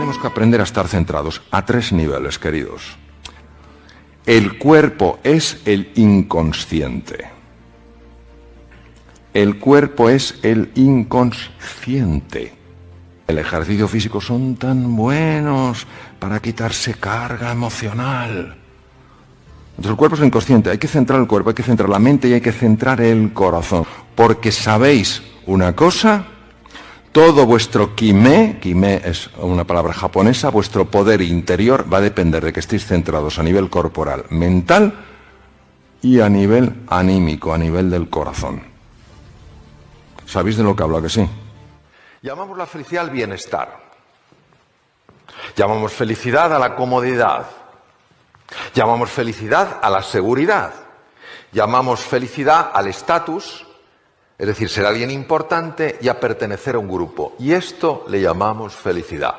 tenemos que aprender a estar centrados a 3 niveles, queridos. El cuerpo es el inconsciente. El cuerpo es el inconsciente. El ejercicio físico son tan buenos para quitarse carga emocional. Entonces el cuerpo es el inconsciente. Hay que centrar el cuerpo, hay que centrar la mente y hay que centrar el corazón. Porque sabéis una cosa, todo vuestro quimé es una palabra japonesa, vuestro poder interior va a depender de que estéis centrados a nivel corporal, mental y a nivel anímico, a nivel del corazón. ¿Sabéis de lo que hablo, que sí? Llamamos la felicidad al bienestar. Llamamos felicidad a la comodidad. Llamamos felicidad a la seguridad. Llamamos felicidad al estatus, es decir, ser alguien importante y a pertenecer a un grupo. Y esto le llamamos felicidad.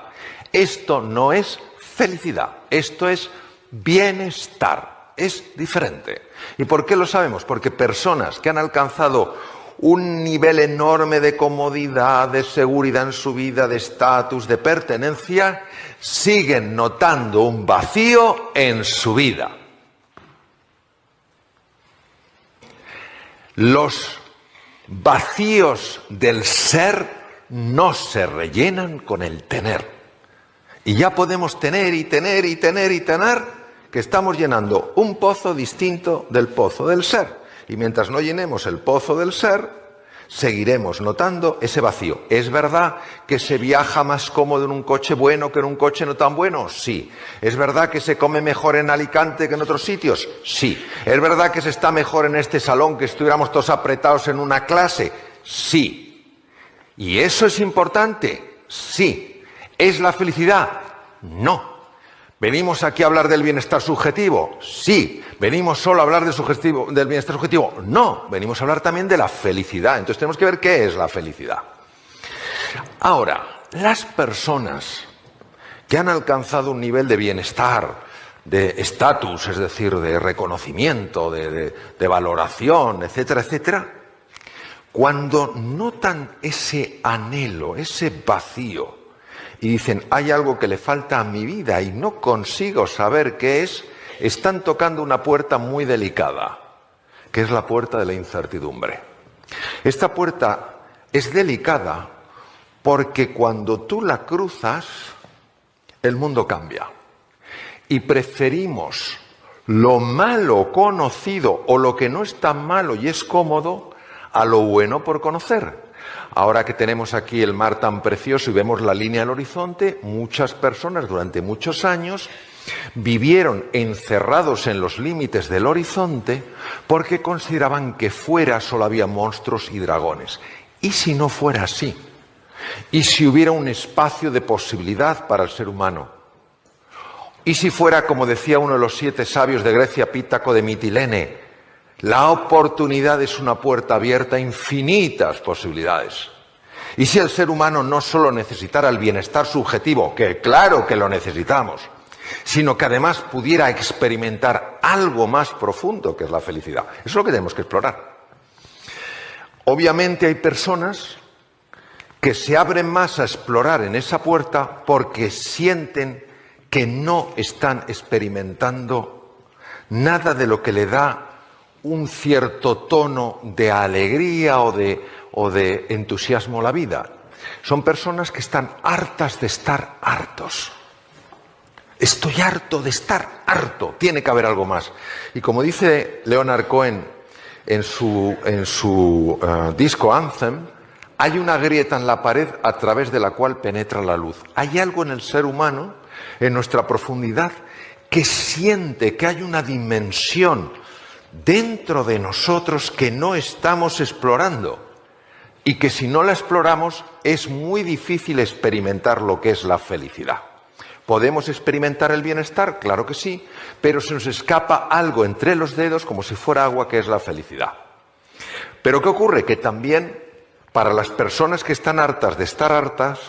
Esto no es felicidad, esto es bienestar. Es diferente. ¿Y por qué lo sabemos? Porque personas que han alcanzado un nivel enorme de comodidad, de seguridad en su vida, de estatus, de pertenencia, siguen notando un vacío en su vida. Los vacíos del ser no se rellenan con el tener. Y ya podemos tener y tener y tener y tener, que estamos llenando un pozo distinto del pozo del ser. Y mientras no llenemos el pozo del ser, seguiremos notando ese vacío. ¿Es verdad que se viaja más cómodo en un coche bueno que en un coche no tan bueno? Sí. ¿Es verdad que se come mejor en Alicante que en otros sitios? Sí. ¿Es verdad que se está mejor en este salón que estuviéramos todos apretados en una clase? Sí. ¿Y eso es importante? Sí. ¿Es la felicidad? No. ¿Venimos aquí a hablar del bienestar subjetivo? Sí. ¿Venimos solo a hablar del bienestar subjetivo? No. Venimos a hablar también de la felicidad. Entonces tenemos que ver qué es la felicidad. Ahora, las personas que han alcanzado un nivel de bienestar, de estatus, es decir, de reconocimiento, de valoración, etcétera, etcétera, cuando notan ese anhelo, ese vacío, y dicen, hay algo que le falta a mi vida y no consigo saber qué es, están tocando una puerta muy delicada, que es la puerta de la incertidumbre. Esta puerta es delicada porque cuando tú la cruzas, el mundo cambia. Y preferimos lo malo conocido o lo que no es tan malo y es cómodo a lo bueno por conocer. Ahora que tenemos aquí el mar tan precioso y vemos la línea del horizonte, muchas personas durante muchos años vivieron encerrados en los límites del horizonte porque consideraban que fuera solo había monstruos y dragones. ¿Y si no fuera así? ¿Y si hubiera un espacio de posibilidad para el ser humano? ¿Y si fuera, como decía uno de los 7 sabios de Grecia, Pítaco de Mitilene, la oportunidad es una puerta abierta a infinitas posibilidades? Y si el ser humano no solo necesitara el bienestar subjetivo, que claro que lo necesitamos, sino que además pudiera experimentar algo más profundo que es la felicidad. Eso es lo que tenemos que explorar. Obviamente hay personas que se abren más a explorar en esa puerta porque sienten que no están experimentando nada de lo que le da un cierto tono de alegría o de entusiasmo a la vida. Son personas que están hartas de estar hartos. Estoy harto de estar harto. Tiene que haber algo más. Y como dice Leonard Cohen en su disco Anthem, hay una grieta en la pared a través de la cual penetra la luz. Hay algo en el ser humano, en nuestra profundidad, que siente que hay una dimensión dentro de nosotros que no estamos explorando y que si no la exploramos es muy difícil experimentar lo que es la felicidad. ¿Podemos experimentar el bienestar? Claro que sí, pero se nos escapa algo entre los dedos como si fuera agua, que es la felicidad. Pero ¿qué ocurre? Que también para las personas que están hartas de estar hartas,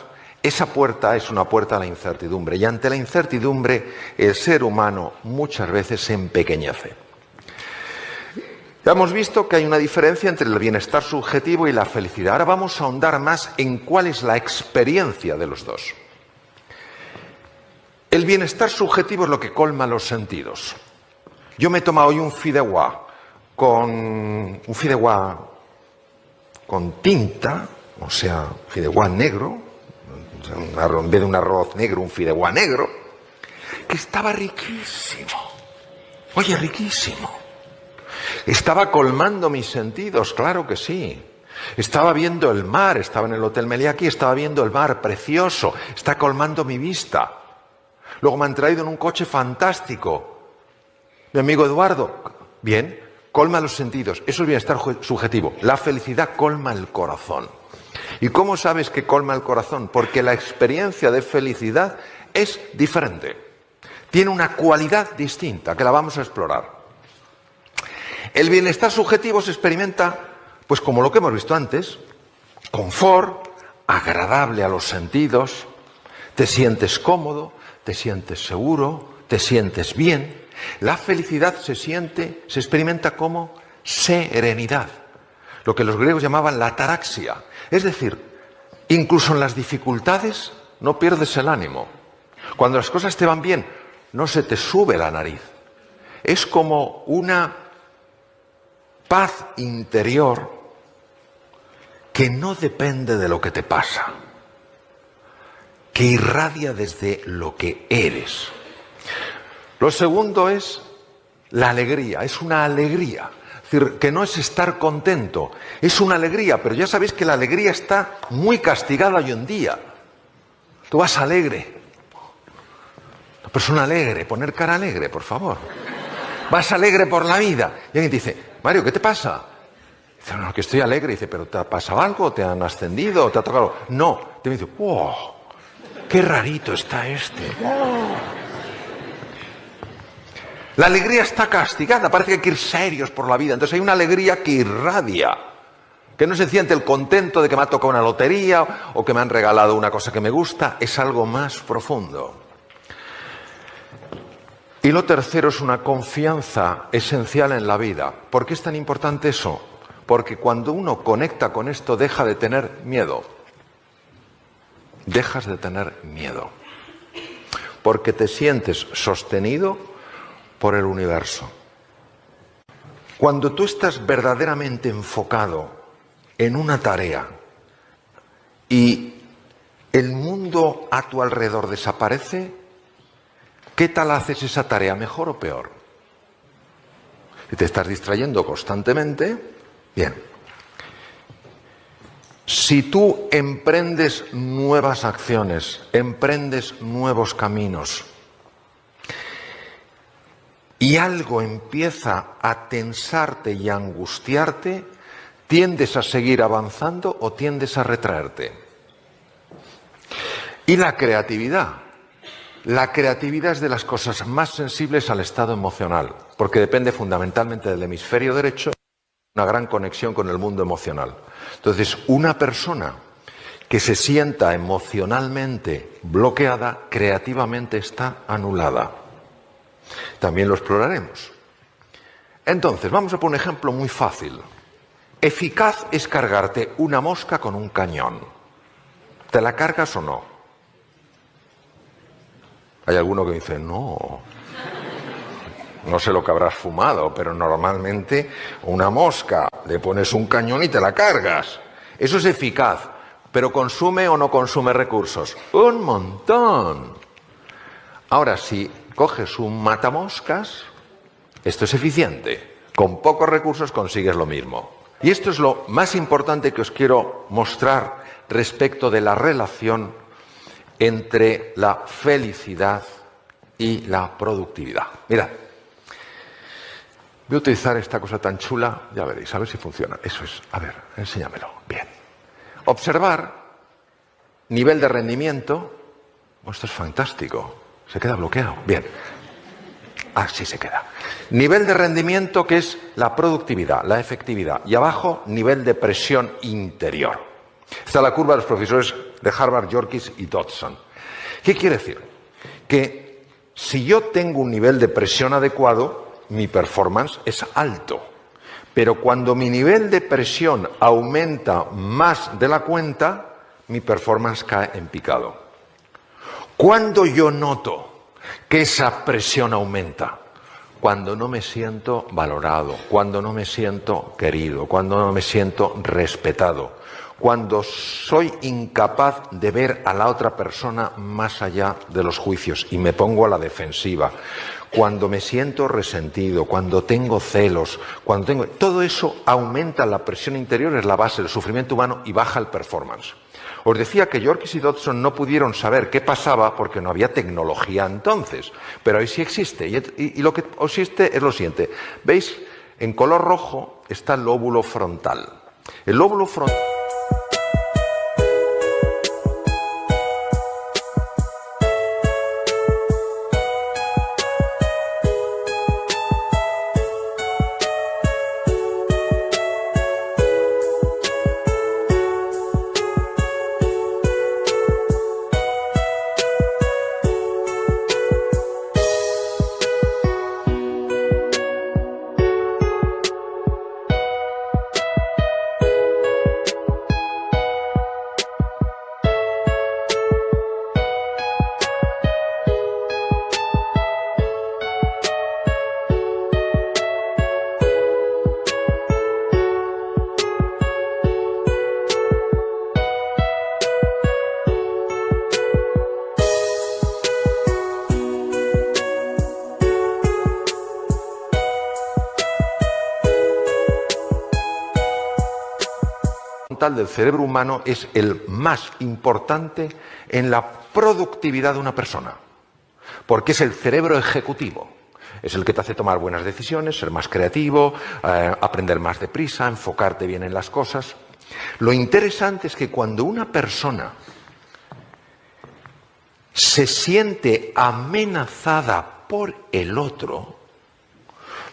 esa puerta es una puerta a la incertidumbre, y ante la incertidumbre el ser humano muchas veces se empequeñece. Ya hemos visto que hay una diferencia entre el bienestar subjetivo y la felicidad. Ahora vamos a ahondar más en cuál es la experiencia de los dos. El bienestar subjetivo es lo que colma los sentidos. Yo me he tomado hoy un fideuá con tinta, o sea, fideuá negro, en vez de un arroz negro, un fideuá negro, que estaba riquísimo. Oye, riquísimo. Estaba colmando mis sentidos, claro que sí. Estaba viendo el mar, estaba en el Hotel Meliá aquí, estaba viendo el mar precioso, está colmando mi vista. Luego me han traído en un coche fantástico. Mi amigo Eduardo, bien, colma los sentidos. Eso es bienestar subjetivo. La felicidad colma el corazón. ¿Y cómo sabes que colma el corazón? Porque la experiencia de felicidad es diferente. Tiene una cualidad distinta, que la vamos a explorar. El bienestar subjetivo se experimenta, pues como lo que hemos visto antes, confort, agradable a los sentidos, te sientes cómodo, te sientes seguro, te sientes bien. La felicidad se experimenta como serenidad, lo que los griegos llamaban la ataraxia. Es decir, incluso en las dificultades no pierdes el ánimo. Cuando las cosas te van bien, no se te sube la nariz. Es como una paz interior que no depende de lo que te pasa, que irradia desde lo que eres. Lo segundo es la alegría, es una alegría. Es decir, que no es estar contento, es una alegría, pero ya sabéis que la alegría está muy castigada hoy en día. Tú vas alegre. Una persona alegre, poner cara alegre, por favor. Vas alegre por la vida. Y alguien te dice, Mario, ¿qué te pasa? Dice, no, que estoy alegre. Dice, ¿pero te ha pasado algo? ¿Te han ascendido? ¿Te ha tocado? No. Te dice, wow, qué rarito está este. Wow. La alegría está castigada, parece que hay que ir serios por la vida. Entonces hay una alegría que irradia, que no se siente el contento de que me ha tocado una lotería o que me han regalado una cosa que me gusta, es algo más profundo. Y lo tercero es una confianza esencial en la vida. ¿Por qué es tan importante eso? Porque cuando uno conecta con esto deja de tener miedo. Dejas de tener miedo. Porque te sientes sostenido por el universo. Cuando tú estás verdaderamente enfocado en una tarea y el mundo a tu alrededor desaparece, ¿qué tal haces esa tarea? ¿Mejor o peor? Si te estás distrayendo constantemente, bien. Si tú emprendes nuevas acciones, emprendes nuevos caminos, y algo empieza a tensarte y a angustiarte, ¿tiendes a seguir avanzando o tiendes a retraerte? Y la creatividad. La creatividad es de las cosas más sensibles al estado emocional, porque depende fundamentalmente del hemisferio derecho, una gran conexión con el mundo emocional. Entonces, una persona que se sienta emocionalmente bloqueada, creativamente está anulada. También lo exploraremos. Entonces, vamos a poner un ejemplo muy fácil. Eficaz es cargarte una mosca con un cañón. ¿Te la cargas o no? Hay alguno que dice, no sé lo que habrás fumado, pero normalmente una mosca, le pones un cañón y te la cargas. Eso es eficaz, pero ¿consume o no consume recursos? Un montón. Ahora, si coges un matamoscas, esto es eficiente. Con pocos recursos consigues lo mismo. Y esto es lo más importante que os quiero mostrar respecto de la relación entre la felicidad y la productividad. Mirad, voy a utilizar esta cosa tan chula, ya veréis, a ver si funciona. Eso es, a ver, enséñamelo. Bien. Observar nivel de rendimiento. Oh, esto es fantástico. Se queda bloqueado. Bien. Así se queda. Nivel de rendimiento, que es la productividad, la efectividad. Y abajo, nivel de presión interior. Esta es la curva de los profesores de Harvard, Yorkis y Dodson. ¿Qué quiere decir? Que si yo tengo un nivel de presión adecuado, mi performance es alto. Pero cuando mi nivel de presión aumenta más de la cuenta, mi performance cae en picado. Cuando yo noto que esa presión aumenta cuando no me siento valorado, cuando no me siento querido, cuando no me siento respetado, cuando soy incapaz de ver a la otra persona más allá de los juicios y me pongo a la defensiva, cuando me siento resentido, cuando tengo celos, todo eso aumenta la presión interior, es la base del sufrimiento humano y baja el performance. Os decía que Yorkis y Dodson no pudieron saber qué pasaba porque no había tecnología entonces, pero hoy sí existe y lo que existe es lo siguiente. ¿Veis? En color rojo está el lóbulo frontal. El lóbulo frontal del cerebro humano es el más importante en la productividad de una persona, porque es el cerebro ejecutivo, es el que te hace tomar buenas decisiones, ser más creativo, aprender más deprisa, enfocarte bien en las cosas. Lo interesante es que cuando una persona se siente amenazada por el otro,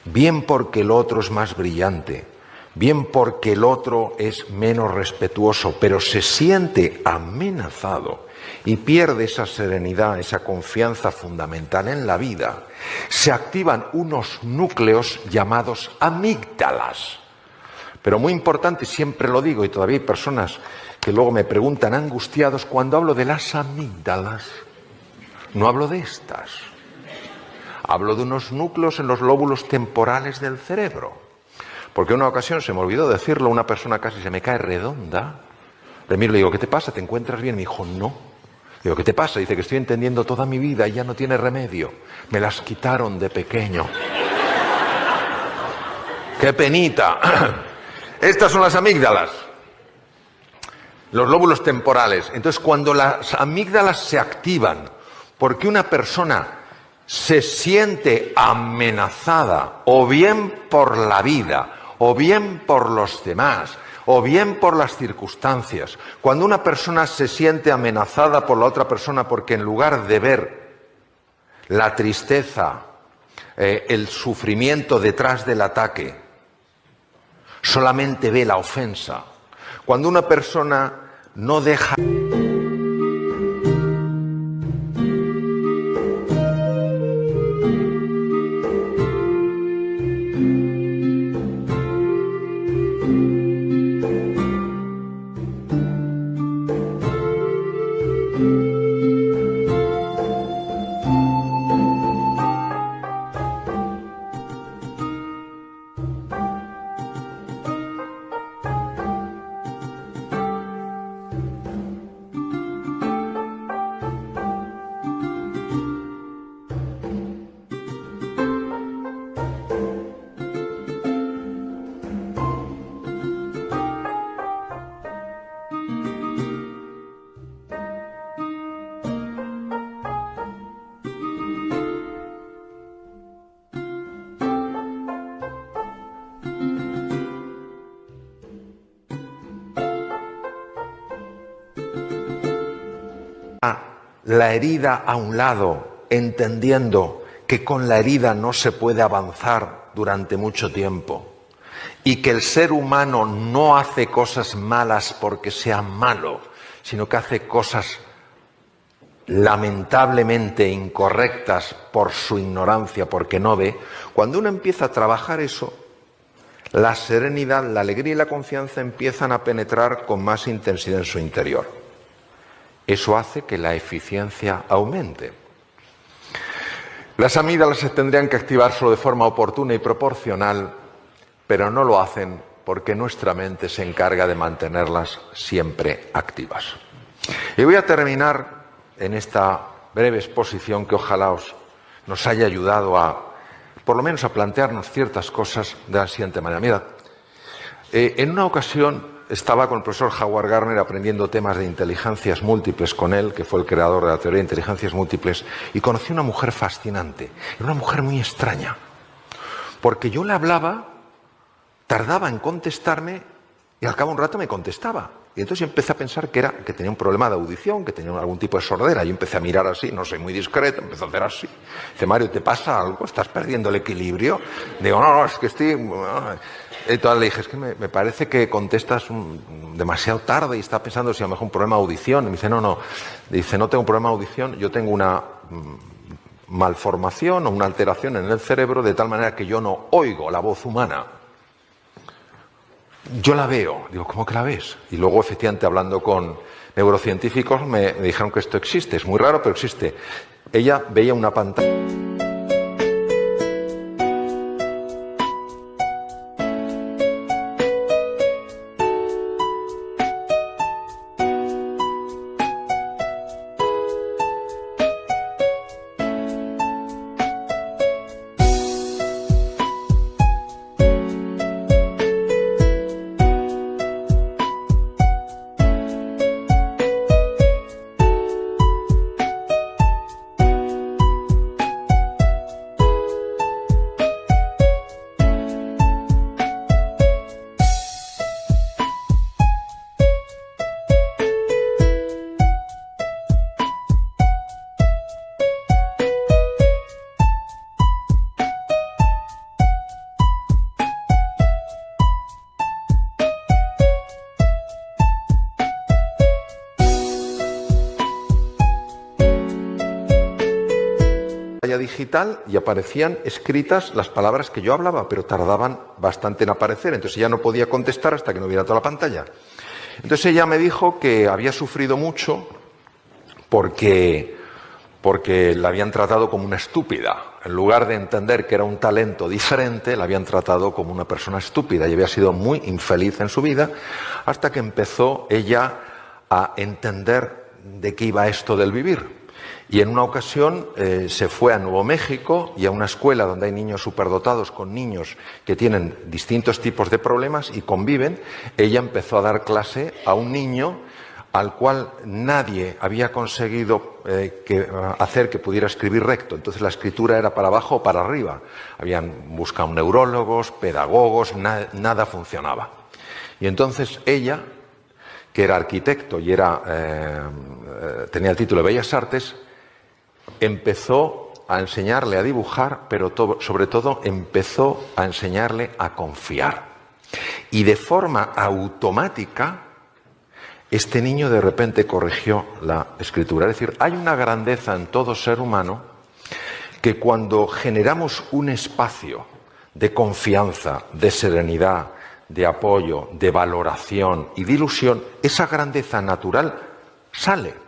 bien porque el otro es más brillante, bien porque el otro es menos respetuoso, pero se siente amenazado y pierde esa serenidad, esa confianza fundamental en la vida, se activan unos núcleos llamados amígdalas. Pero muy importante, siempre lo digo, y todavía hay personas que luego me preguntan angustiados, cuando hablo de las amígdalas, no hablo de estas. Hablo de unos núcleos en los lóbulos temporales del cerebro. Porque una ocasión, se me olvidó decirlo, una persona casi se me cae redonda. Le miro y le digo, ¿qué te pasa? ¿Te encuentras bien? Me dijo, no. Digo, ¿qué te pasa? Dice que estoy entendiendo toda mi vida y ya no tiene remedio. Me las quitaron de pequeño. ¡Qué penita! Estas son las amígdalas. Los lóbulos temporales. Entonces, cuando las amígdalas se activan, porque una persona se siente amenazada, o bien por la vida, o bien por los demás, o bien por las circunstancias. Cuando una persona se siente amenazada por la otra persona porque en lugar de ver la tristeza, el sufrimiento detrás del ataque, solamente ve la ofensa. Cuando una persona no deja... la herida a un lado, entendiendo que con la herida no se puede avanzar durante mucho tiempo y que el ser humano no hace cosas malas porque sea malo, sino que hace cosas lamentablemente incorrectas por su ignorancia, porque no ve. Cuando uno empieza a trabajar eso, la serenidad, la alegría y la confianza empiezan a penetrar con más intensidad en su interior. Eso hace que la eficiencia aumente. Las amígdalas se tendrían que activar solo de forma oportuna y proporcional, pero no lo hacen porque nuestra mente se encarga de mantenerlas siempre activas. Y voy a terminar en esta breve exposición que ojalá nos haya ayudado a, por lo menos, a plantearnos ciertas cosas de la siguiente manera. Mirad, en una ocasión estaba con el profesor Howard Gardner aprendiendo temas de inteligencias múltiples con él, que fue el creador de la teoría de inteligencias múltiples, y conocí una mujer fascinante. Era una mujer muy extraña, porque yo le hablaba, tardaba en contestarme y al cabo de un rato me contestaba. Y entonces empecé a pensar que tenía un problema de audición, que tenía algún tipo de sordera. Yo empecé a mirar así, no soy muy discreto, empecé a hacer así. Dice, Mario, ¿te pasa algo? ¿Estás perdiendo el equilibrio? Digo, no, es que estoy... Entonces le dije, es que me parece que contestas demasiado tarde y está pensando si a lo mejor un problema de audición. Y me dice, no. Dice, no tengo un problema de audición, yo tengo una malformación o una alteración en el cerebro de tal manera que yo no oigo la voz humana. Yo la veo. Digo, ¿cómo que la ves? Y luego, efectivamente, hablando con neurocientíficos, me dijeron que esto existe. Es muy raro, pero existe. Ella veía una pantalla. digital y aparecían escritas las palabras que yo hablaba, pero tardaban bastante en aparecer, entonces ella no podía contestar hasta que no viera toda la pantalla. Entonces ella me dijo que había sufrido mucho porque la habían tratado como una estúpida. En lugar de entender que era un talento diferente, la habían tratado como una persona estúpida y había sido muy infeliz en su vida hasta que empezó ella a entender de qué iba esto del vivir. Y en una ocasión se fue a Nuevo México y a una escuela donde hay niños superdotados con niños que tienen distintos tipos de problemas y conviven. Ella empezó a dar clase a un niño al cual nadie había conseguido hacer que pudiera escribir recto. Entonces la escritura era para abajo o para arriba. Habían buscado neurólogos, pedagogos, nada funcionaba. Y entonces ella, que era arquitecto y tenía el título de Bellas Artes, empezó a enseñarle a dibujar, pero sobre todo empezó a enseñarle a confiar. Y de forma automática, este niño de repente corrigió la escritura. Es decir, hay una grandeza en todo ser humano que cuando generamos un espacio de confianza, de serenidad, de apoyo, de valoración y de ilusión, esa grandeza natural sale.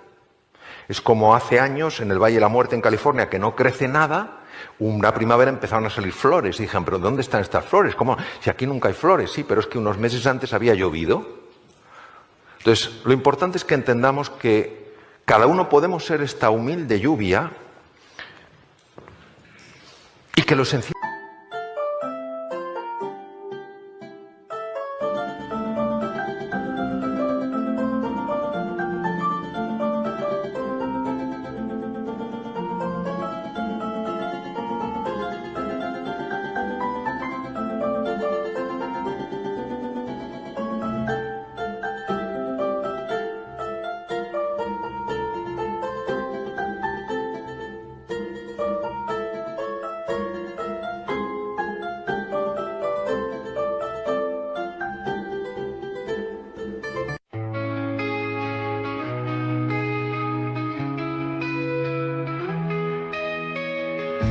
Es como hace años en el Valle de la Muerte en California, que no crece nada, una primavera empezaron a salir flores. Y dijeron, ¿pero dónde están estas flores? ¿Cómo? Si aquí nunca hay flores. Sí, pero es que unos meses antes había llovido. Entonces, lo importante es que entendamos que cada uno podemos ser esta humilde lluvia y que lo sencillo...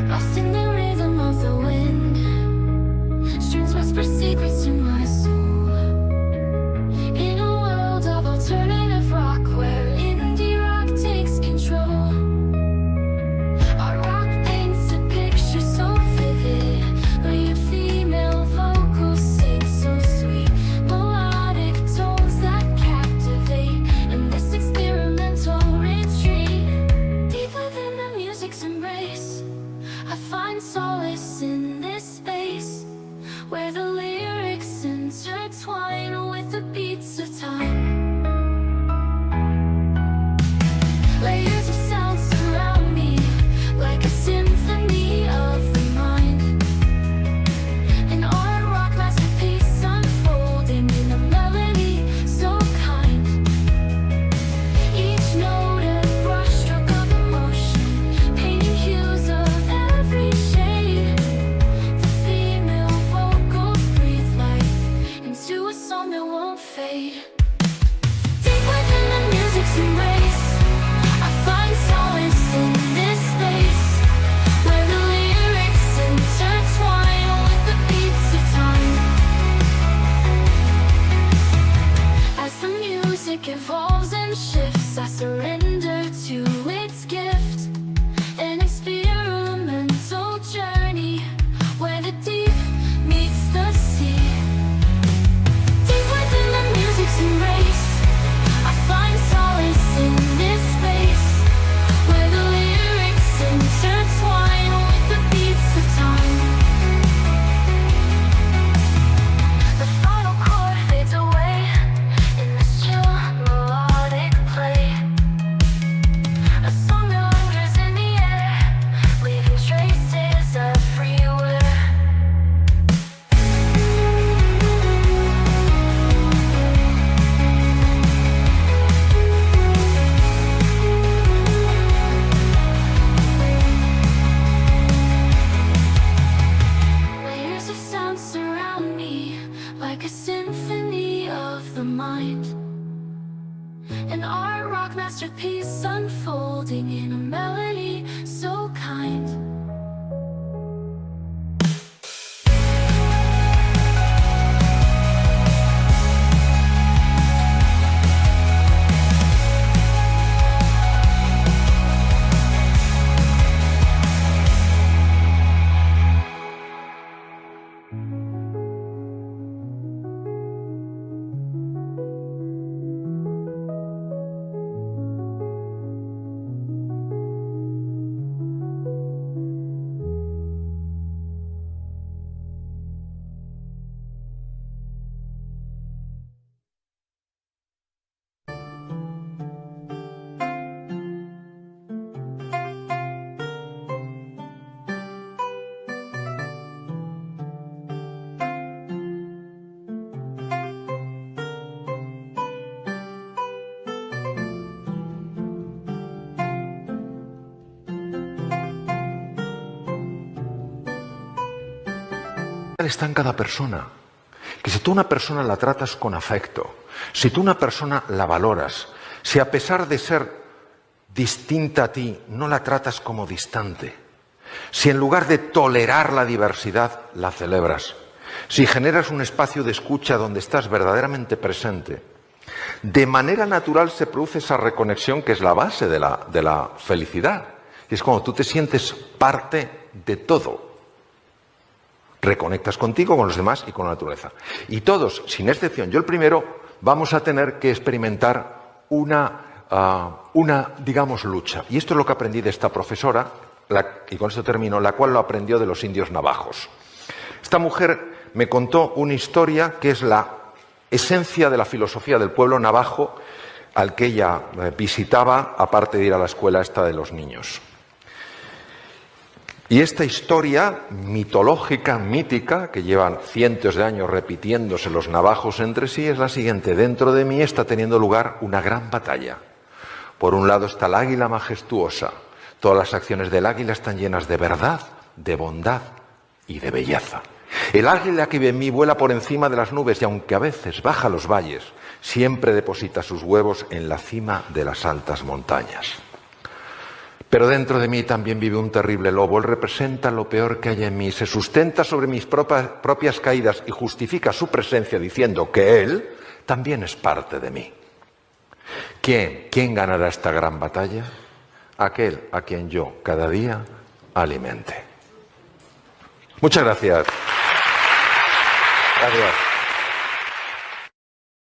Lost in the rhythm of the wind, strings whisper secrets to my soul. In a world of alternative rock where indie rock takes control, our rock paints a evolves and shifts. I surrender to its gift. An experimental journey where the deep meets the sea. Deep within the music's embrace, I find solace in this space where the lyrics intertwine with the beats of time. The final chord fades away in the still melodic play. A song that lingers in the air, leaving traces everywhere. Layers of sound surround me like a symphony of the mind. An art rock masterpiece unfolding in a melody so kind. Está en cada persona. Que si tú una persona la tratas con afecto, si tú una persona la valoras, si a pesar de ser distinta a ti no la tratas como distante, si en lugar de tolerar la diversidad la celebras, si generas un espacio de escucha donde estás verdaderamente presente, de manera natural se produce esa reconexión que es la base de la felicidad. Y es cuando tú te sientes parte de todo. Reconectas contigo, con los demás y con la naturaleza. Y todos, sin excepción, yo el primero, vamos a tener que experimentar una digamos, lucha. Y esto es lo que aprendí de esta profesora, y con esto termino, la cual lo aprendió de los indios navajos. Esta mujer me contó una historia que es la esencia de la filosofía del pueblo navajo al que ella visitaba, aparte de ir a la escuela esta de los niños. Y esta historia mitológica, mítica, que llevan cientos de años repitiéndose los navajos entre sí, es la siguiente. Dentro de mí está teniendo lugar una gran batalla. Por un lado está el águila majestuosa. Todas las acciones del águila están llenas de verdad, de bondad y de belleza. El águila que vive en mí vuela por encima de las nubes y aunque a veces baja los valles, siempre deposita sus huevos en la cima de las altas montañas. Pero dentro de mí también vive un terrible lobo. Él representa lo peor que hay en mí. Se sustenta sobre mis propias caídas y justifica su presencia diciendo que él también es parte de mí. ¿Quién ganará esta gran batalla? Aquel a quien yo cada día alimente. Muchas gracias. Gracias.